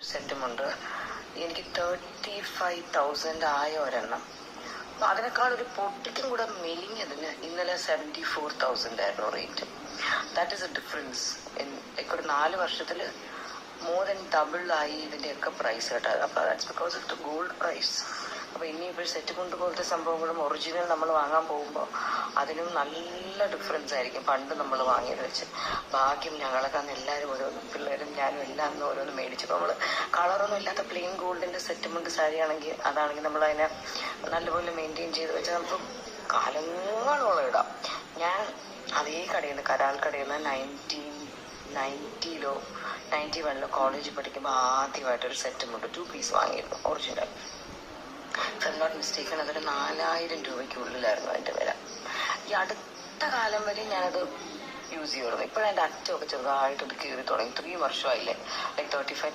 സെറ്റുമുണ്ട്. എനിക്ക് 35,000 ആയ ഒരെണ്ണം. അപ്പം അതിനേക്കാൾ ഒരു പൊട്ടിക്കും കൂടെ മെലിഞ്ഞതിന് ഇന്നലെ 74,000 ആയിരുന്നു rate. That is A difference. ഒരു 4 വർഷത്തിൽ മോർ ദൻ ഡബിൾ ആയി ഇതിൻ്റെയൊക്കെ പ്രൈസ് കേട്ടോ. അപ്പോൾ that's because of the gold price. അപ്പോൾ ഇനിയിപ്പോൾ സെറ്റ് കൊണ്ട് പോലത്തെ സംഭവങ്ങളും ഒറിജിനൽ നമ്മൾ വാങ്ങാൻ പോകുമ്പോൾ അതിനും നല്ല ഡിഫറൻസ് ആയിരിക്കും പണ്ട് നമ്മൾ വാങ്ങിയത് വെച്ച്. ഭാഗ്യം ഞങ്ങളൊക്കെ അന്ന് എല്ലാവരും ഓരോന്നും പിള്ളേരും ഞാനും എല്ലാം അന്ന് ഓരോന്ന് മേടിച്ചപ്പോൾ നമ്മൾ കളറൊന്നും ഇല്ലാത്ത പ്ലെയിൻ ഗോൾഡിൻ്റെ സെറ്റുമുണ്ട് സാരി ആണെങ്കിൽ അതാണെങ്കിൽ നമ്മൾ അതിനെ നല്ലപോലെ മെയിൻറ്റെയിൻ ചെയ്ത് വെച്ചാൽ നമുക്ക് കാലങ്ങളോളം ഇടാം. ഞാൻ അതേ കടയിൽ നിന്ന് കരാൽ കടയിൽ നിന്ന് 1991 കോളേജിൽ പഠിക്കുമ്പോൾ ആദ്യമായിട്ടൊരു സെറ്റുമുണ്ട് 2 പീസ് വാങ്ങിയിരുന്നു ഒറിജിനൽ. നോട്ട് മിസ്റ്റേക്കൺ അതൊരു 4,000 രൂപയ്ക്കുള്ളിലായിരുന്നു അതിൻ്റെ വില. ഈ അടുത്ത കാലം വരെ ഞാനത് യൂസ് ചെയ്യുമായിരുന്നു. ഇപ്പോഴതിൻ്റെ അറ്റമൊക്കെ ചെറുതായിട്ടൊന്ന് കീറി തുടങ്ങി. 3 വർഷമായില്ലേ, ലൈക്ക് 35